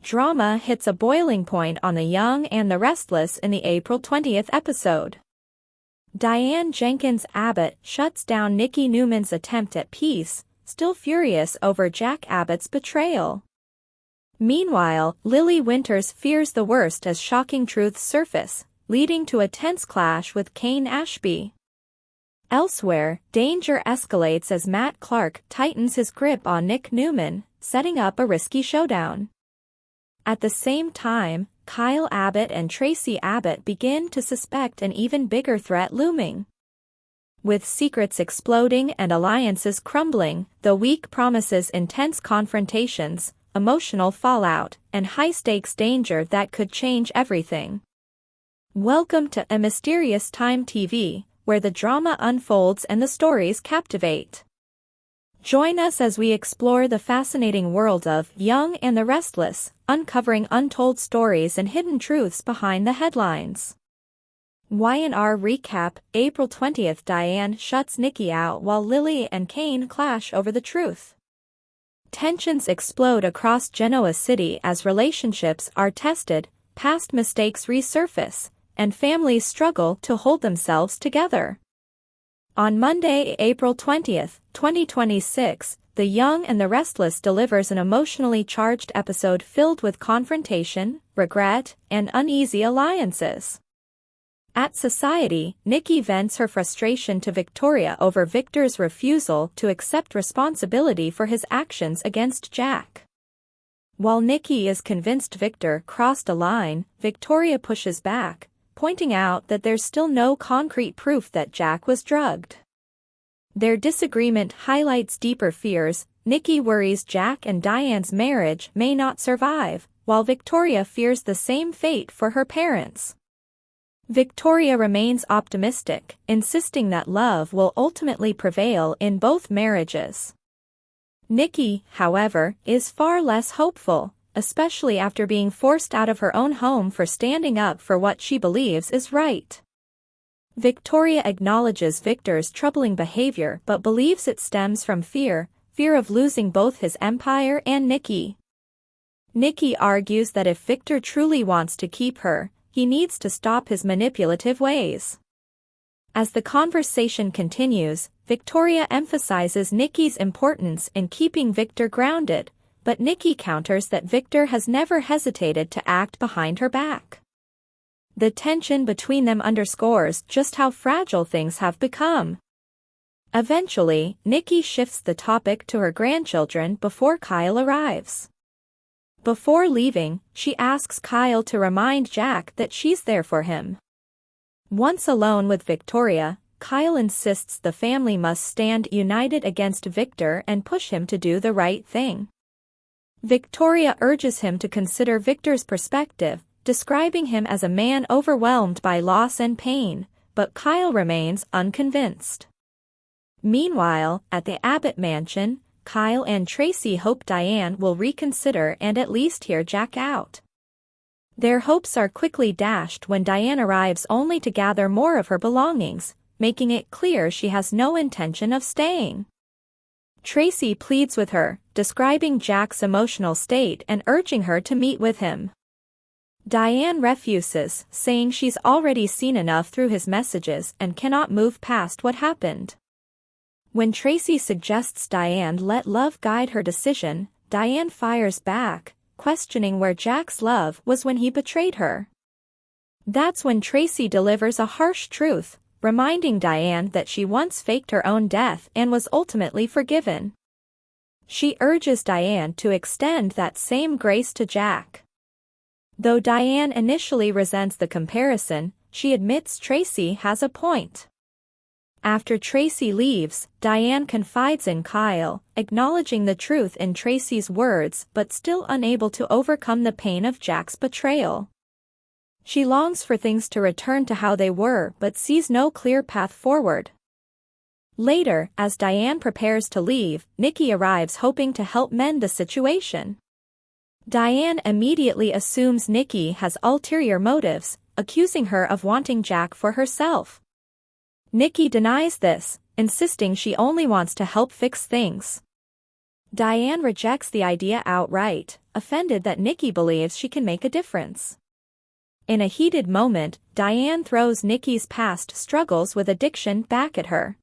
Drama hits a boiling point on The Young and the Restless in the April 20th episode. Diane Jenkins Abbott shuts down Nikki Newman's attempt at peace, still furious over Jack Abbott's betrayal. Meanwhile, Lily Winters fears the worst as shocking truths surface, leading to a tense clash with Kane Ashby. Elsewhere, danger escalates as Matt Clark tightens his grip on Nick Newman, setting up a risky showdown. At the same time, Kyle Abbott and Tracy Abbott begin to suspect an even bigger threat looming. With secrets exploding and alliances crumbling, the week promises intense confrontations, emotional fallout, and high-stakes danger that could change everything. Welcome to A Mysterious Time TV, where the drama unfolds and the stories captivate. Join us as we explore the fascinating world of Young and the Restless, uncovering untold stories and hidden truths behind the headlines. Y&R recap: April 20th, Diane shuts Nikki out while Lily and Kane clash over the truth. Tensions explode across Genoa City as relationships are tested, past mistakes resurface, and families struggle to hold themselves together. On Monday, April 20th, 2026, The Young and the Restless delivers an emotionally charged episode filled with confrontation, regret, and uneasy alliances. At Society, Nikki vents her frustration to Victoria over Victor's refusal to accept responsibility for his actions against Jack. While Nikki is convinced Victor crossed a line, Victoria pushes back, pointing out that there's still no concrete proof that Jack was drugged. Their disagreement highlights deeper fears. Nikki worries Jack and Diane's marriage may not survive, while Victoria fears the same fate for her parents. Victoria remains optimistic, insisting that love will ultimately prevail in both marriages. Nikki, however, is far less hopeful, especially after being forced out of her own home for standing up for what she believes is right. Victoria acknowledges Victor's troubling behavior but believes it stems from fear of losing both his empire and Nikki. Nikki argues that if Victor truly wants to keep her, he needs to stop his manipulative ways. As the conversation continues, Victoria emphasizes Nikki's importance in keeping Victor grounded, but Nikki counters that Victor has never hesitated to act behind her back. The tension between them underscores just how fragile things have become. Eventually, Nikki shifts the topic to her grandchildren before Kyle arrives. Before leaving, she asks Kyle to remind Jack that she's there for him. Once alone with Victoria, Kyle insists the family must stand united against Victor and push him to do the right thing. Victoria urges him to consider Victor's perspective, describing him as a man overwhelmed by loss and pain, but Kyle remains unconvinced. Meanwhile, at the Abbott mansion, Kyle and Tracy hope Diane will reconsider and at least hear Jack out. Their hopes are quickly dashed when Diane arrives only to gather more of her belongings, making it clear she has no intention of staying. Tracy pleads with her, describing Jack's emotional state and urging her to meet with him. Diane refuses, saying she's already seen enough through his messages and cannot move past what happened. When Tracy suggests Diane let love guide her decision, Diane fires back, questioning where Jack's love was when he betrayed her. That's when Tracy delivers a harsh truth, reminding Diane that she once faked her own death and was ultimately forgiven. She urges Diane to extend that same grace to Jack. Though Diane initially resents the comparison, she admits Tracy has a point. After Tracy leaves, Diane confides in Kyle, acknowledging the truth in Tracy's words but still unable to overcome the pain of Jack's betrayal. She longs for things to return to how they were but sees no clear path forward. Later, as Diane prepares to leave, Nikki arrives hoping to help mend the situation. Diane immediately assumes Nikki has ulterior motives, accusing her of wanting Jack for herself. Nikki denies this, insisting she only wants to help fix things. Diane rejects the idea outright, offended that Nikki believes she can make a difference. In a heated moment, Diane throws Nikki's past struggles with addiction back at her.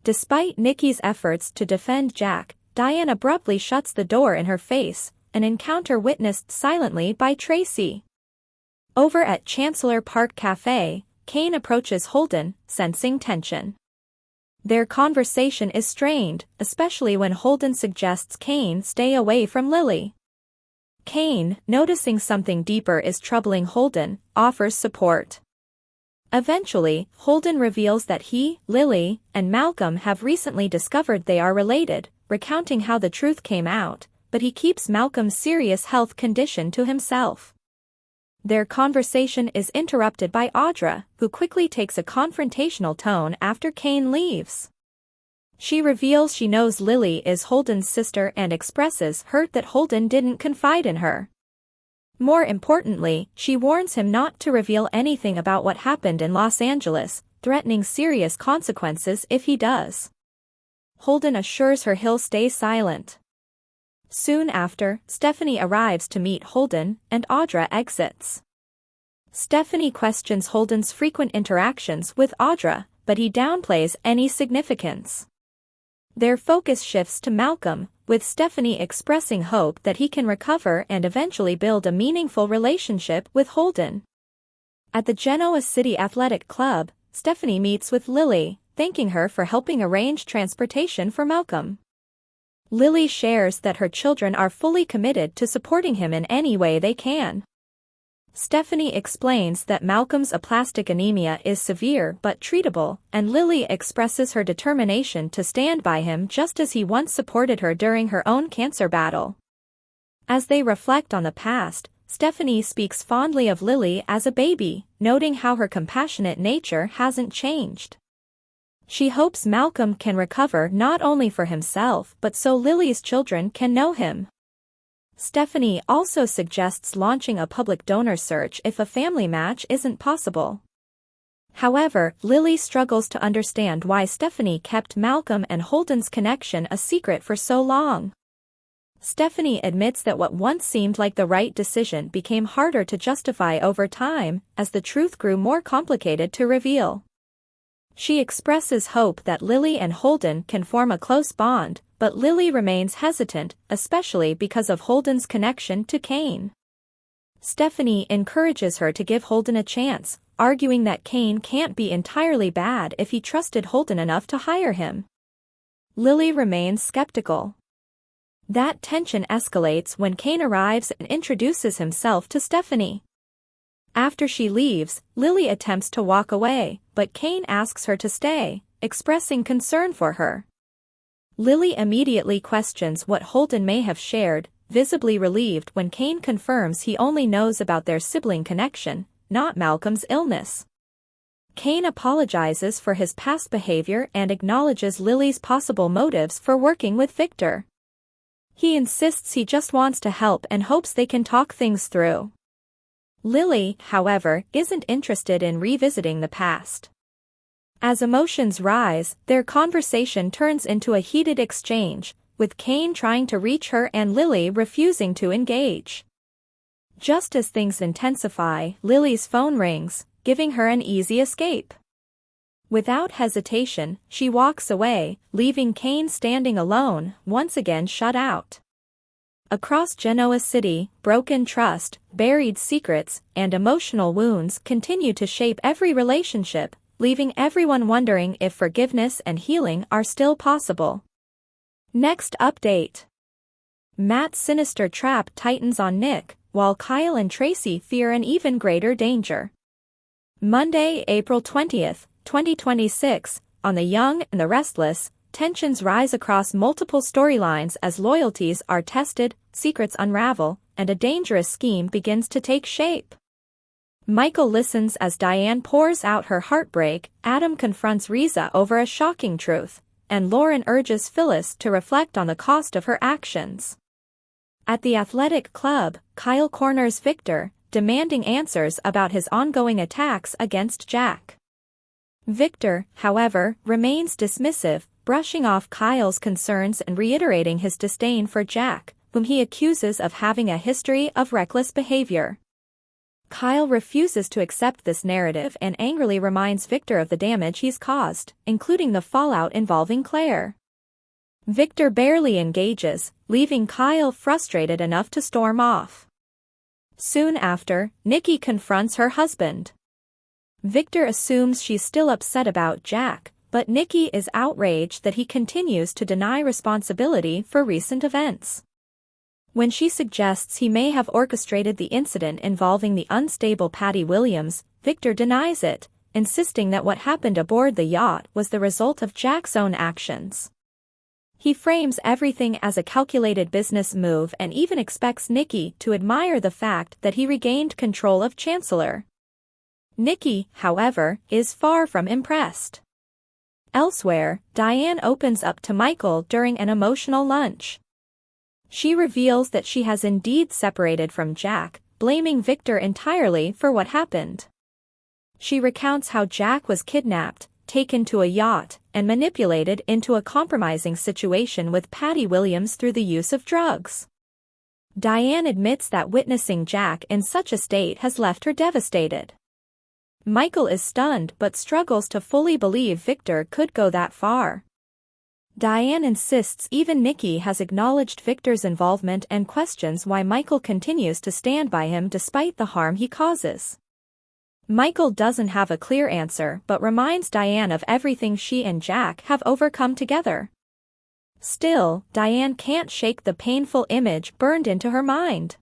Despite Nikki's efforts to defend Jack, Diane abruptly shuts the door in her face, an encounter witnessed silently by Tracy. Over at Chancellor Park Cafe, Kane approaches Holden, sensing tension. Their conversation is strained, especially when Holden suggests Kane stay away from Lily. Kane, noticing something deeper is troubling Holden, offers support. Eventually, Holden reveals that he, Lily, and Malcolm have recently discovered they are related, recounting how the truth came out, but he keeps Malcolm's serious health condition to himself. Their conversation is interrupted by Audra, who quickly takes a confrontational tone after Kane leaves. She reveals she knows Lily is Holden's sister and expresses hurt that Holden didn't confide in her. More importantly, she warns him not to reveal anything about what happened in Los Angeles, threatening serious consequences if he does. Holden assures her he'll stay silent. Soon after, Stephanie arrives to meet Holden, and Audra exits. Stephanie questions Holden's frequent interactions with Audra, but he downplays any significance. Their focus shifts to Malcolm, with Stephanie expressing hope that he can recover and eventually build a meaningful relationship with Holden. At the Genoa City Athletic Club, Stephanie meets with Lily, thanking her for helping arrange transportation for Malcolm. Lily shares that her children are fully committed to supporting him in any way they can. Stephanie explains that Malcolm's aplastic anemia is severe but treatable, and Lily expresses her determination to stand by him just as he once supported her during her own cancer battle. As they reflect on the past, Stephanie speaks fondly of Lily as a baby, noting how her compassionate nature hasn't changed. She hopes Malcolm can recover not only for himself but so Lily's children can know him. Stephanie also suggests launching a public donor search if a family match isn't possible. However, Lily struggles to understand why Stephanie kept Malcolm and Holden's connection a secret for so long. Stephanie admits that what once seemed like the right decision became harder to justify over time, as the truth grew more complicated to reveal. She expresses hope that Lily and Holden can form a close bond, but Lily remains hesitant, especially because of Holden's connection to Kane. Stephanie encourages her to give Holden a chance, arguing that Kane can't be entirely bad if he trusted Holden enough to hire him. Lily remains skeptical. That tension escalates when Kane arrives and introduces himself to Stephanie. After she leaves, Lily attempts to walk away, but Kane asks her to stay, expressing concern for her. Lily immediately questions what Holden may have shared, visibly relieved when Kane confirms he only knows about their sibling connection, not Malcolm's illness. Kane apologizes for his past behavior and acknowledges Lily's possible motives for working with Victor. He insists he just wants to help and hopes they can talk things through. Lily, however, isn't interested in revisiting the past. As emotions rise, their conversation turns into a heated exchange, with Kane trying to reach her and Lily refusing to engage. Just as things intensify, Lily's phone rings, giving her an easy escape. Without hesitation, she walks away, leaving Kane standing alone, once again shut out. Across Genoa City, broken trust, buried secrets, and emotional wounds continue to shape every relationship, leaving everyone wondering if forgiveness and healing are still possible. Next update. Matt's sinister trap tightens on Nick, while Kyle and Tracy fear an even greater danger. Monday, April 20th, 2026, on The Young and the Restless, tensions rise across multiple storylines as loyalties are tested, secrets unravel, and a dangerous scheme begins to take shape. Michael listens as Diane pours out her heartbreak, Adam confronts Riza over a shocking truth, and Lauren urges Phyllis to reflect on the cost of her actions. At the athletic club, Kyle corners Victor, demanding answers about his ongoing attacks against Jack. Victor, however, remains dismissive, brushing off Kyle's concerns and reiterating his disdain for Jack, whom he accuses of having a history of reckless behavior. Kyle refuses to accept this narrative and angrily reminds Victor of the damage he's caused, including the fallout involving Claire. Victor barely engages, leaving Kyle frustrated enough to storm off. Soon after, Nikki confronts her husband. Victor assumes she's still upset about Jack, but Nikki is outraged that he continues to deny responsibility for recent events. When she suggests he may have orchestrated the incident involving the unstable Patty Williams, Victor denies it, insisting that what happened aboard the yacht was the result of Jack's own actions. He frames everything as a calculated business move and even expects Nikki to admire the fact that he regained control of Chancellor. Nikki, however, is far from impressed. Elsewhere, Diane opens up to Michael during an emotional lunch. She reveals that she has indeed separated from Jack, blaming Victor entirely for what happened. She recounts how Jack was kidnapped, taken to a yacht, and manipulated into a compromising situation with Patty Williams through the use of drugs. Diane admits that witnessing Jack in such a state has left her devastated. Michael is stunned but struggles to fully believe Victor could go that far. Diane insists even Nikki has acknowledged Victor's involvement and questions why Michael continues to stand by him despite the harm he causes. Michael doesn't have a clear answer but reminds Diane of everything she and Jack have overcome together. Still, Diane can't shake the painful image burned into her mind.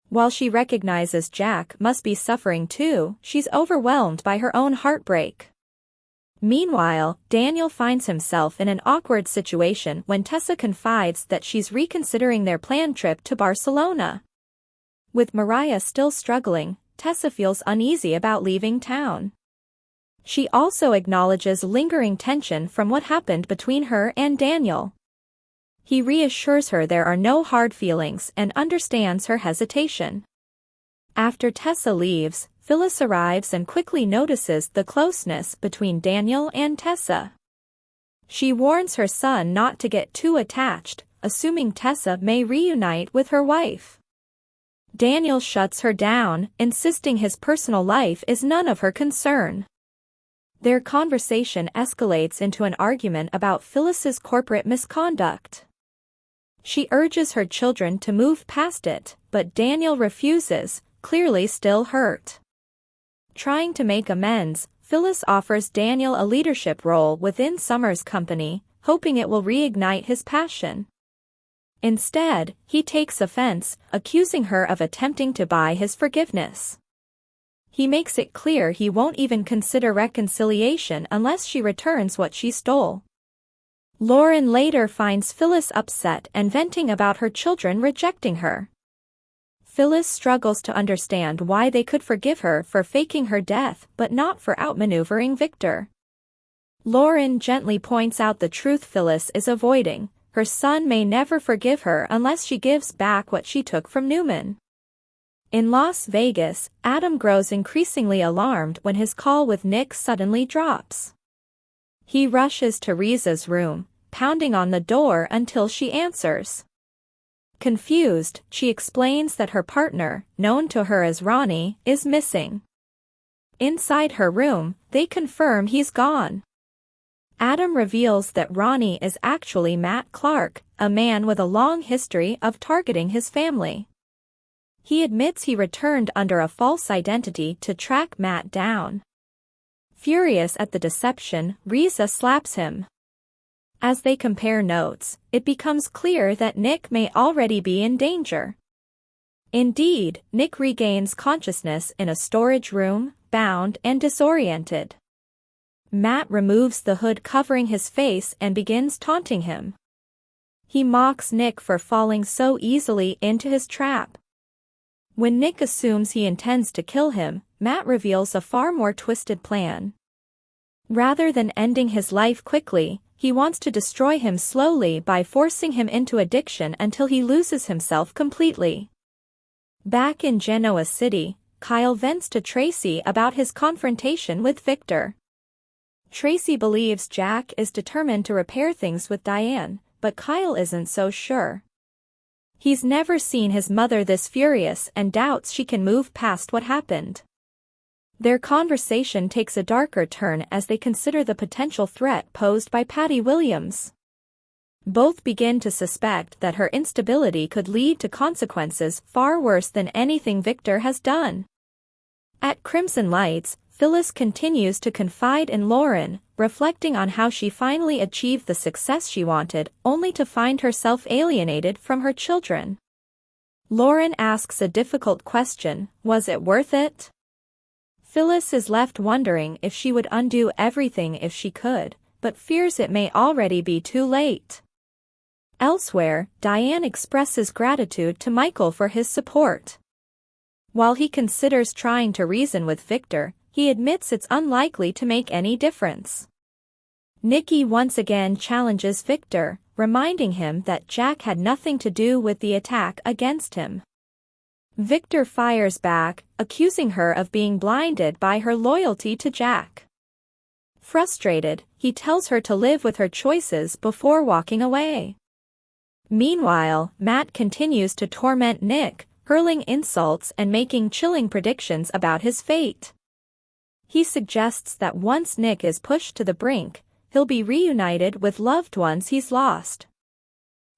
While she recognizes Jack must be suffering too, she's overwhelmed by her own heartbreak. Meanwhile, Daniel finds himself in an awkward situation when Tessa confides that she's reconsidering their planned trip to Barcelona. With Mariah still struggling, Tessa feels uneasy about leaving town. She also acknowledges lingering tension from what happened between her and Daniel. He reassures her there are no hard feelings and understands her hesitation. After Tessa leaves, Phyllis arrives and quickly notices the closeness between Daniel and Tessa. She warns her son not to get too attached, assuming Tessa may reunite with her wife. Daniel shuts her down, insisting his personal life is none of her concern. Their conversation escalates into an argument about Phyllis's corporate misconduct. She urges her children to move past it, but Daniel refuses, clearly still hurt. Trying to make amends, Phyllis offers Daniel a leadership role within Summer's company, hoping it will reignite his passion. Instead, he takes offense, accusing her of attempting to buy his forgiveness. He makes it clear he won't even consider reconciliation unless she returns what she stole. Lauren later finds Phyllis upset and venting about her children rejecting her. Phyllis struggles to understand why they could forgive her for faking her death but not for outmaneuvering Victor. Lauren gently points out the truth Phyllis is avoiding: her son may never forgive her unless she gives back what she took from Newman. In Las Vegas, Adam grows increasingly alarmed when his call with Nick suddenly drops. He rushes to Riza's room, pounding on the door until she answers. Confused, she explains that her partner, known to her as Ronnie, is missing. Inside her room, they confirm he's gone. Adam reveals that Ronnie is actually Matt Clark, a man with a long history of targeting his family. He admits he returned under a false identity to track Matt down. Furious at the deception, Riza slaps him. As they compare notes, it becomes clear that Nick may already be in danger. Indeed, Nick regains consciousness in a storage room, bound and disoriented. Matt removes the hood covering his face and begins taunting him. He mocks Nick for falling so easily into his trap. When Nick assumes he intends to kill him, Matt reveals a far more twisted plan. Rather than ending his life quickly, he wants to destroy him slowly by forcing him into addiction until he loses himself completely. Back in Genoa City, Kyle vents to Tracy about his confrontation with Victor. Tracy believes Jack is determined to repair things with Diane, but Kyle isn't so sure. He's never seen his mother this furious and doubts she can move past what happened. Their conversation takes a darker turn as they consider the potential threat posed by Patty Williams. Both begin to suspect that her instability could lead to consequences far worse than anything Victor has done. At Crimson Lights, Phyllis continues to confide in Lauren, reflecting on how she finally achieved the success she wanted, only to find herself alienated from her children. Lauren asks a difficult question: was it worth it? Phyllis is left wondering if she would undo everything if she could, but fears it may already be too late. Elsewhere, Diane expresses gratitude to Michael for his support. While he considers trying to reason with Victor, he admits it's unlikely to make any difference. Nikki once again challenges Victor, reminding him that Jack had nothing to do with the attack against him. Victor fires back, accusing her of being blinded by her loyalty to Jack. Frustrated, he tells her to live with her choices before walking away. Meanwhile, Matt continues to torment Nick, hurling insults and making chilling predictions about his fate. He suggests that once Nick is pushed to the brink, he'll be reunited with loved ones he's lost.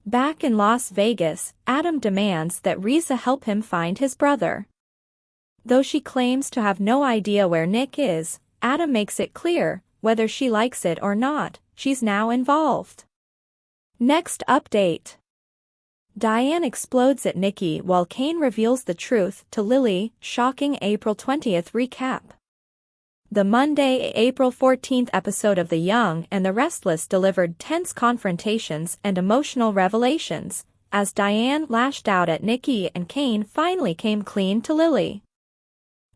Back in Las Vegas, Adam demands that Risa help him find his brother. Though she claims to have no idea where Nick is, Adam makes it clear, whether she likes it or not, she's now involved. Next update. Diane explodes at Nikki while Kane reveals the truth to Lily, shocking April 20th recap. The Monday, April 14th episode of The Young and the Restless delivered tense confrontations and emotional revelations, as Diane lashed out at Nikki and Kane finally came clean to Lily.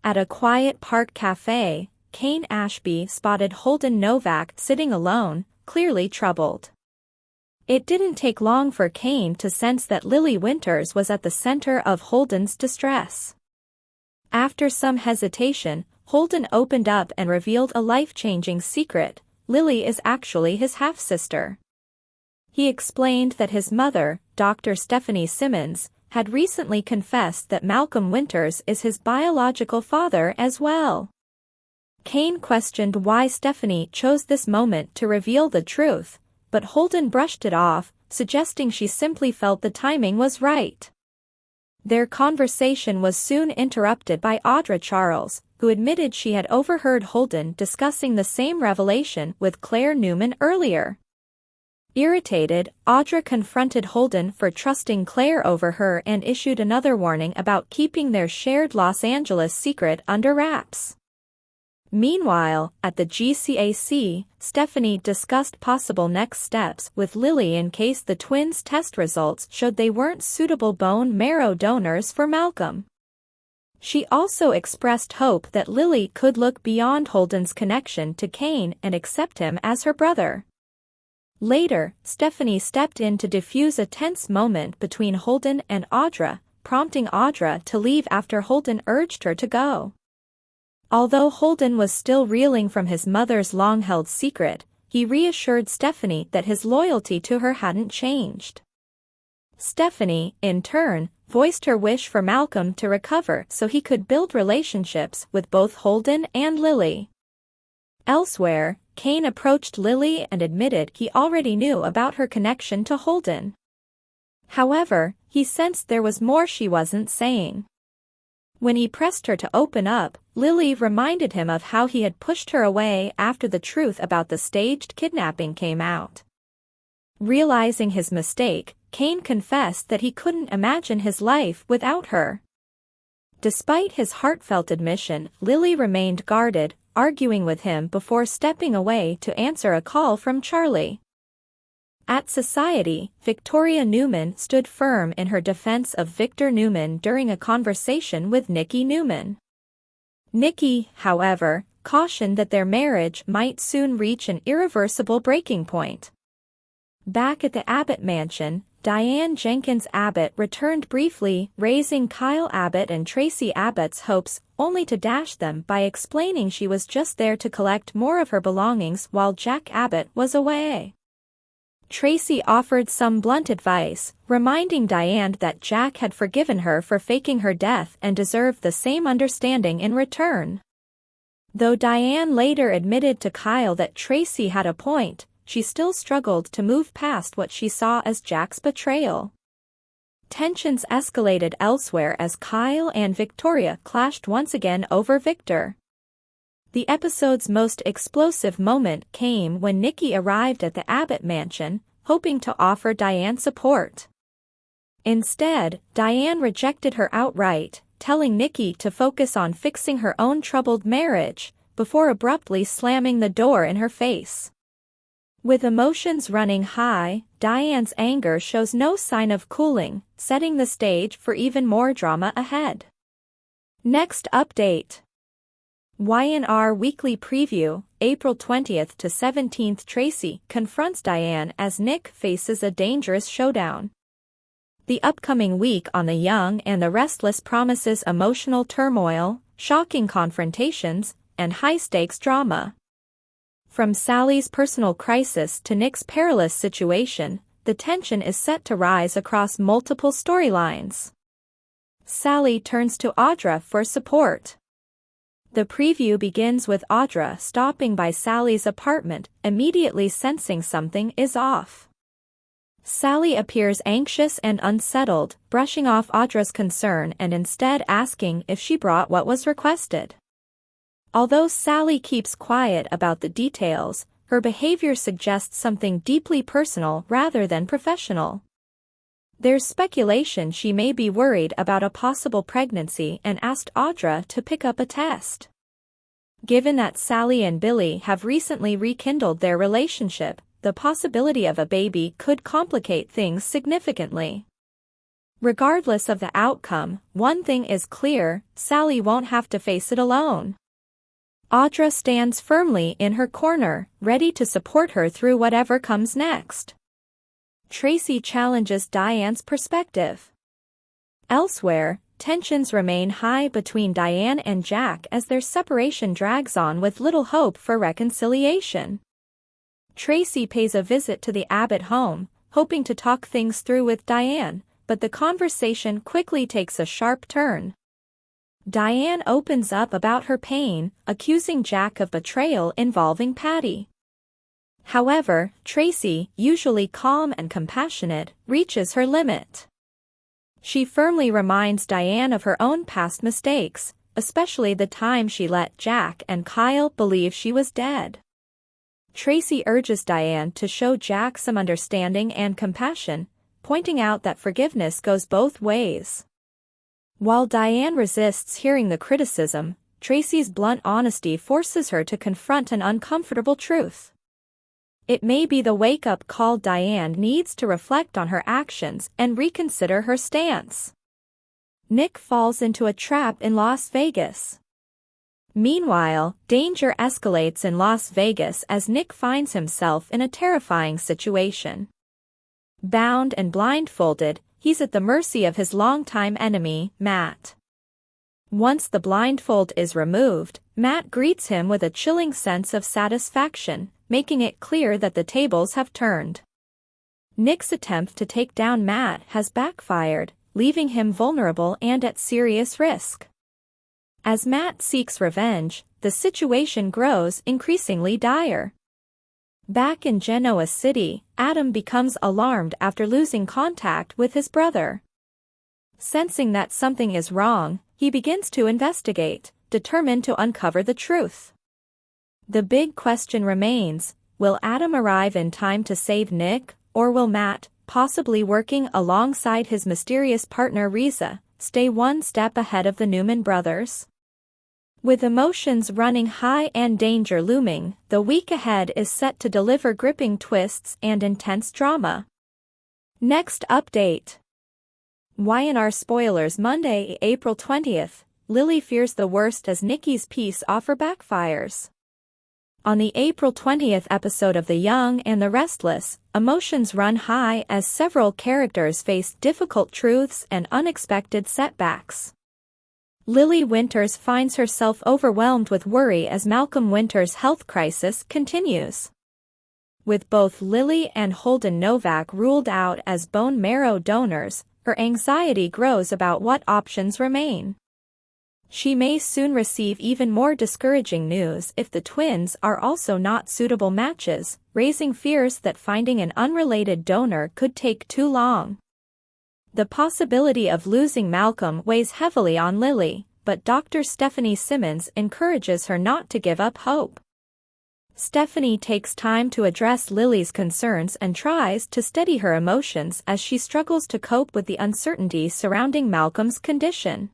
At a quiet park cafe, Kane Ashby spotted Holden Novak sitting alone, clearly troubled. It didn't take long for Kane to sense that Lily Winters was at the center of Holden's distress. After some hesitation, Holden opened up and revealed a life-changing secret: Lily is actually his half-sister. He explained that his mother, Dr. Stephanie Simmons, had recently confessed that Malcolm Winters is his biological father as well. Kane questioned why Stephanie chose this moment to reveal the truth, but Holden brushed it off, suggesting she simply felt the timing was right. Their conversation was soon interrupted by Audra Charles, who admitted she had overheard Holden discussing the same revelation with Claire Newman earlier. Irritated, Audra confronted Holden for trusting Claire over her and issued another warning about keeping their shared Los Angeles secret under wraps. Meanwhile, at the GCAC, Stephanie discussed possible next steps with Lily in case the twins' test results showed they weren't suitable bone marrow donors for Malcolm. She also expressed hope that Lily could look beyond Holden's connection to Kane and accept him as her brother. Later, Stephanie stepped in to defuse a tense moment between Holden and Audra, prompting Audra to leave after Holden urged her to go. Although Holden was still reeling from his mother's long-held secret, he reassured Stephanie that his loyalty to her hadn't changed. Stephanie, in turn, voiced her wish for Malcolm to recover so he could build relationships with both Holden and Lily. Elsewhere, Kane approached Lily and admitted he already knew about her connection to Holden. However, he sensed there was more she wasn't saying. When he pressed her to open up, Lily reminded him of how he had pushed her away after the truth about the staged kidnapping came out. Realizing his mistake, Kane confessed that he couldn't imagine his life without her. Despite his heartfelt admission, Lily remained guarded, arguing with him before stepping away to answer a call from Charlie. At Society, Victoria Newman stood firm in her defense of Victor Newman during a conversation with Nikki Newman. Nikki, however, cautioned that their marriage might soon reach an irreversible breaking point. Back at the Abbott mansion, Diane Jenkins Abbott returned briefly, raising Kyle Abbott and Tracy Abbott's hopes, only to dash them by explaining she was just there to collect more of her belongings while Jack Abbott was away. Tracy offered some blunt advice, reminding Diane that Jack had forgiven her for faking her death and deserved the same understanding in return. Though Diane later admitted to Kyle that Tracy had a point, she still struggled to move past what she saw as Jack's betrayal. Tensions escalated elsewhere as Kyle and Victoria clashed once again over Victor. The episode's most explosive moment came when Nikki arrived at the Abbott mansion, hoping to offer Diane support. Instead, Diane rejected her outright, telling Nikki to focus on fixing her own troubled marriage, before abruptly slamming the door in her face. With emotions running high, Diane's anger shows no sign of cooling, setting the stage for even more drama ahead. Next update. Y&R Weekly Preview, April 20th to 17th. Tracy confronts Diane as Nick faces a dangerous showdown. The upcoming week on The Young and the Restless promises emotional turmoil, shocking confrontations, and high-stakes drama. From Sally's personal crisis to Nick's perilous situation, the tension is set to rise across multiple storylines. Sally turns to Audra for support. The preview begins with Audra stopping by Sally's apartment, immediately sensing something is off. Sally appears anxious and unsettled, brushing off Audra's concern and instead asking if she brought what was requested. Although Sally keeps quiet about the details, her behavior suggests something deeply personal rather than professional. There's speculation she may be worried about a possible pregnancy and asked Audra to pick up a test. Given that Sally and Billy have recently rekindled their relationship, the possibility of a baby could complicate things significantly. Regardless of the outcome, one thing is clear: Sally won't have to face it alone. Audra stands firmly in her corner, ready to support her through whatever comes next. Tracy challenges Diane's perspective. Elsewhere, tensions remain high between Diane and Jack as their separation drags on with little hope for reconciliation. Tracy pays a visit to the Abbott home, hoping to talk things through with Diane, but the conversation quickly takes a sharp turn. Diane opens up about her pain, accusing Jack of betrayal involving Patty. However, Tracy, usually calm and compassionate, reaches her limit. She firmly reminds Diane of her own past mistakes, especially the time she let Jack and Kyle believe she was dead. Tracy urges Diane to show Jack some understanding and compassion, pointing out that forgiveness goes both ways. While Diane resists hearing the criticism, Tracy's blunt honesty forces her to confront an uncomfortable truth. It may be the wake-up call Diane needs to reflect on her actions and reconsider her stance. Nick falls into a trap in Las Vegas. Meanwhile, danger escalates in Las Vegas as Nick finds himself in a terrifying situation. Bound and blindfolded, he's at the mercy of his longtime enemy, Matt. Once the blindfold is removed, Matt greets him with a chilling sense of satisfaction, making it clear that the tables have turned. Nick's attempt to take down Matt has backfired, leaving him vulnerable and at serious risk. As Matt seeks revenge, the situation grows increasingly dire. Back in Genoa City, Adam becomes alarmed after losing contact with his brother. Sensing that something is wrong, he begins to investigate, determined to uncover the truth. The big question remains: will Adam arrive in time to save Nick, or will Matt, possibly working alongside his mysterious partner Riza, stay one step ahead of the Newman brothers? With emotions running high and danger looming, the week ahead is set to deliver gripping twists and intense drama. Next update. Y&R spoilers. Monday, April 20th. Lily fears the worst as Nikki's peace offer backfires. On the April 20th episode of The Young and the Restless, emotions run high as several characters face difficult truths and unexpected setbacks. Lily Winters finds herself overwhelmed with worry as Malcolm Winters' health crisis continues. With both Lily and Holden Novak ruled out as bone marrow donors, her anxiety grows about what options remain. She may soon receive even more discouraging news if the twins are also not suitable matches, raising fears that finding an unrelated donor could take too long. The possibility of losing Malcolm weighs heavily on Lily, but Dr. Stephanie Simmons encourages her not to give up hope. Stephanie takes time to address Lily's concerns and tries to steady her emotions as she struggles to cope with the uncertainty surrounding Malcolm's condition.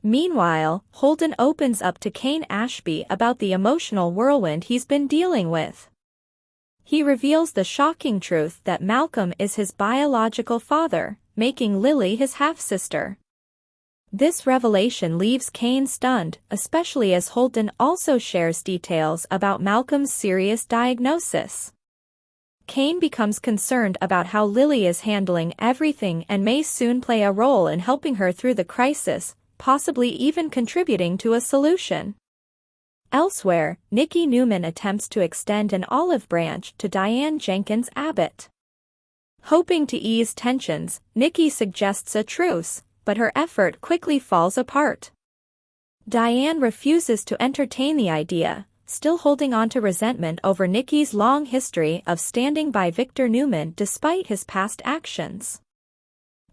Meanwhile, Holden opens up to Kane Ashby about the emotional whirlwind he's been dealing with. He reveals the shocking truth that Malcolm is his biological father, making Lily his half-sister. This revelation leaves Kane stunned, especially as Holden also shares details about Malcolm's serious diagnosis. Kane becomes concerned about how Lily is handling everything and may soon play a role in helping her through the crisis, possibly even contributing to a solution. Elsewhere, Nikki Newman attempts to extend an olive branch to Diane Jenkins Abbott. Hoping to ease tensions, Nikki suggests a truce, but her effort quickly falls apart. Diane refuses to entertain the idea, still holding on to resentment over Nikki's long history of standing by Victor Newman despite his past actions.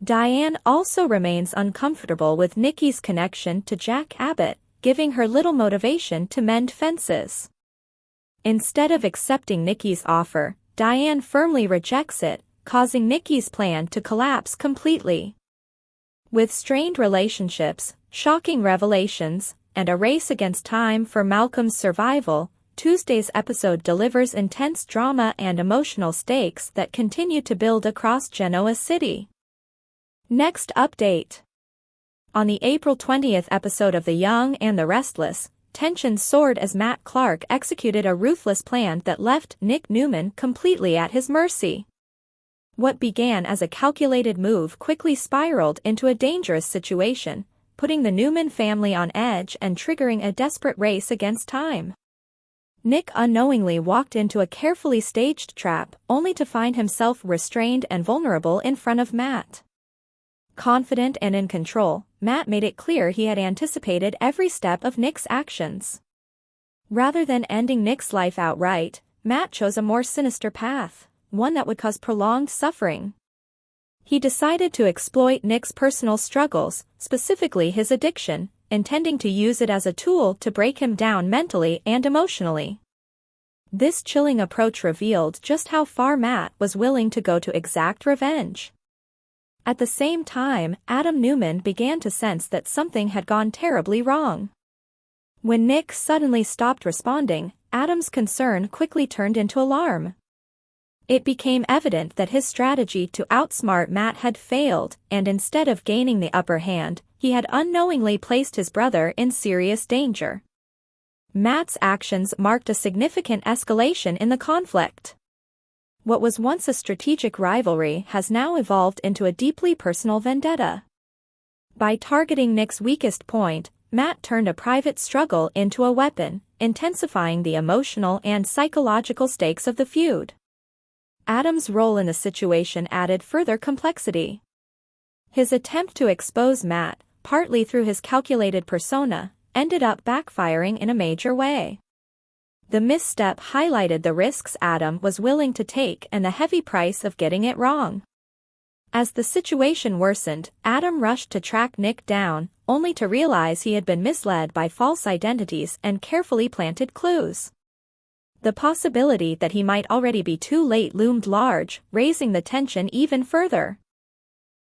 Diane also remains uncomfortable with Nikki's connection to Jack Abbott, giving her little motivation to mend fences. Instead of accepting Nikki's offer, Diane firmly rejects it, causing Nikki's plan to collapse completely. With strained relationships, shocking revelations, and a race against time for Malcolm's survival, Tuesday's episode delivers intense drama and emotional stakes that continue to build across Genoa City. Next update. On the April 20th episode of The Young and the Restless, tensions soared as Matt Clark executed a ruthless plan that left Nick Newman completely at his mercy. What began as a calculated move quickly spiraled into a dangerous situation, putting the Newman family on edge and triggering a desperate race against time. Nick unknowingly walked into a carefully staged trap, only to find himself restrained and vulnerable in front of Matt. Confident and in control, Matt made it clear he had anticipated every step of Nick's actions. Rather than ending Nick's life outright, Matt chose a more sinister path, one that would cause prolonged suffering. He decided to exploit Nick's personal struggles, specifically his addiction, intending to use it as a tool to break him down mentally and emotionally. This chilling approach revealed just how far Matt was willing to go to exact revenge. At the same time, Adam Newman began to sense that something had gone terribly wrong. When Nick suddenly stopped responding, Adam's concern quickly turned into alarm. It became evident that his strategy to outsmart Matt had failed, and instead of gaining the upper hand, he had unknowingly placed his brother in serious danger. Matt's actions marked a significant escalation in the conflict. What was once a strategic rivalry has now evolved into a deeply personal vendetta. By targeting Nick's weakest point, Matt turned a private struggle into a weapon, intensifying the emotional and psychological stakes of the feud. Adam's role in the situation added further complexity. His attempt to expose Matt, partly through his calculated persona, ended up backfiring in a major way. The misstep highlighted the risks Adam was willing to take and the heavy price of getting it wrong. As the situation worsened, Adam rushed to track Nick down, only to realize he had been misled by false identities and carefully planted clues. The possibility that he might already be too late loomed large, raising the tension even further.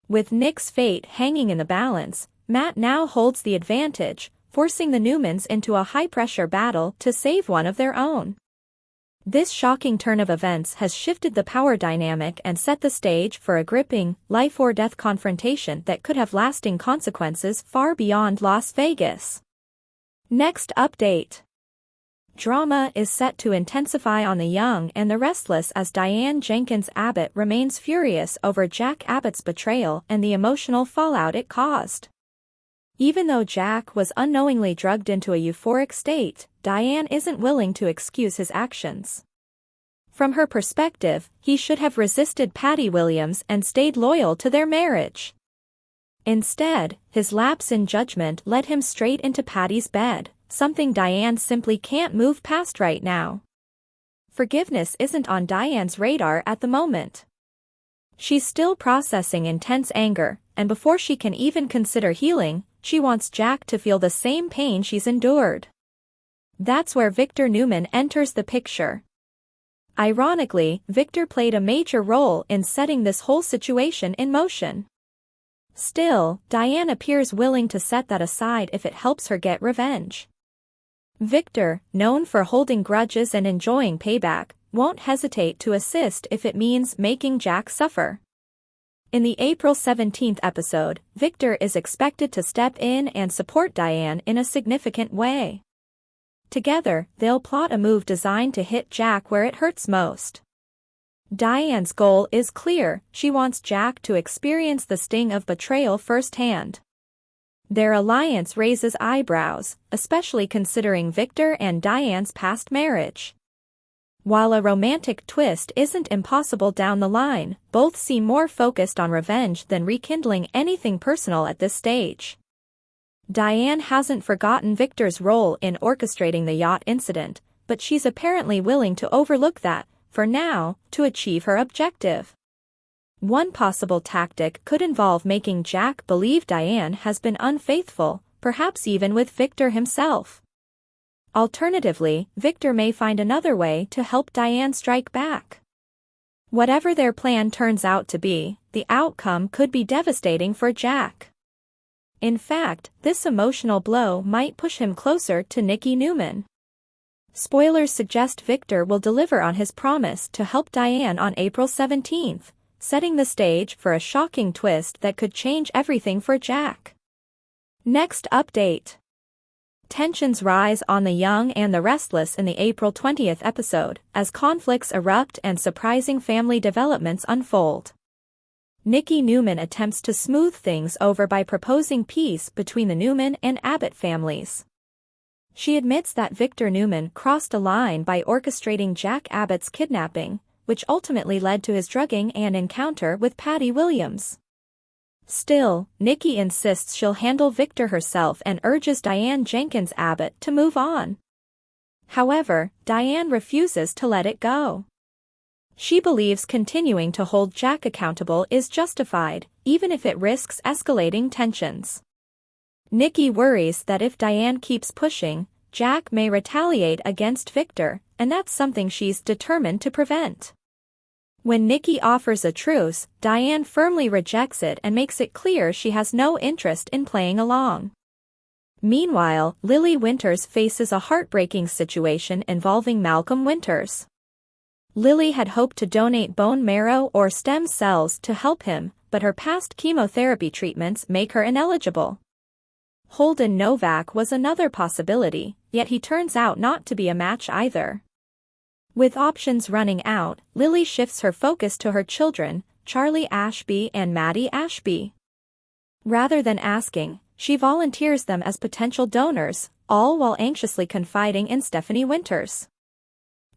With Nick's fate hanging in the balance, Matt now holds the advantage, forcing the Newmans into a high-pressure battle to save one of their own. This shocking turn of events has shifted the power dynamic and set the stage for a gripping, life-or-death confrontation that could have lasting consequences far beyond Las Vegas. Next update. Drama is set to intensify on The Young and the Restless as Diane Jenkins Abbott remains furious over Jack Abbott's betrayal and the emotional fallout it caused. Even though Jack was unknowingly drugged into a euphoric state, Diane isn't willing to excuse his actions. From her perspective, he should have resisted Patty Williams and stayed loyal to their marriage. Instead, his lapse in judgment led him straight into Patty's bed, something Diane simply can't move past right now. Forgiveness isn't on Diane's radar at the moment. She's still processing intense anger, and before she can even consider healing, she wants Jack to feel the same pain she's endured. That's where Victor Newman enters the picture. Ironically, Victor played a major role in setting this whole situation in motion. Still, Diane appears willing to set that aside if it helps her get revenge. Victor, known for holding grudges and enjoying payback, won't hesitate to assist if it means making Jack suffer. In the April 17th episode, Victor is expected to step in and support Diane in a significant way. Together, they'll plot a move designed to hit Jack where it hurts most. Diane's goal is clear: she wants Jack to experience the sting of betrayal firsthand. Their alliance raises eyebrows, especially considering Victor and Diane's past marriage. While a romantic twist isn't impossible down the line, both seem more focused on revenge than rekindling anything personal at this stage. Diane hasn't forgotten Victor's role in orchestrating the yacht incident, but she's apparently willing to overlook that, for now, to achieve her objective. One possible tactic could involve making Jack believe Diane has been unfaithful, perhaps even with Victor himself. Alternatively, Victor may find another way to help Diane strike back. Whatever their plan turns out to be, the outcome could be devastating for Jack. In fact, this emotional blow might push him closer to Nikki Newman. Spoilers suggest Victor will deliver on his promise to help Diane on April 17th, setting the stage for a shocking twist that could change everything for Jack. Next update. Tensions rise on The Young and the Restless in the April 20th episode, as conflicts erupt and surprising family developments unfold. Nikki Newman attempts to smooth things over by proposing peace between the Newman and Abbott families. She admits that Victor Newman crossed a line by orchestrating Jack Abbott's kidnapping, which ultimately led to his drugging and encounter with Patty Williams. Still, Nikki insists she'll handle Victor herself and urges Diane Jenkins Abbott to move on. However, Diane refuses to let it go. She believes continuing to hold Jack accountable is justified, even if it risks escalating tensions. Nikki worries that if Diane keeps pushing, Jack may retaliate against Victor, and that's something she's determined to prevent. When Nikki offers a truce, Diane firmly rejects it and makes it clear she has no interest in playing along. Meanwhile, Lily Winters faces a heartbreaking situation involving Malcolm Winters. Lily had hoped to donate bone marrow or stem cells to help him, but her past chemotherapy treatments make her ineligible. Holden Novak was another possibility, yet he turns out not to be a match either. With options running out, Lily shifts her focus to her children, Charlie Ashby and Maddie Ashby. Rather than asking, she volunteers them as potential donors, all while anxiously confiding in Stephanie Winters.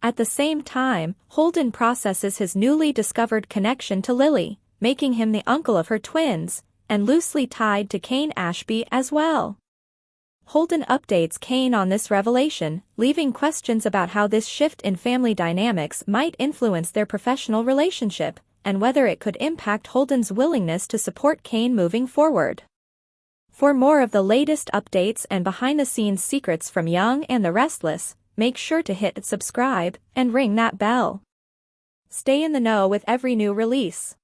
At the same time, Holden processes his newly discovered connection to Lily, making him the uncle of her twins, and loosely tied to Kane Ashby as well. Holden updates Kane on this revelation, leaving questions about how this shift in family dynamics might influence their professional relationship, and whether it could impact Holden's willingness to support Kane moving forward. For more of the latest updates and behind-the-scenes secrets from Young and the Restless, make sure to hit subscribe and ring that bell. Stay in the know with every new release.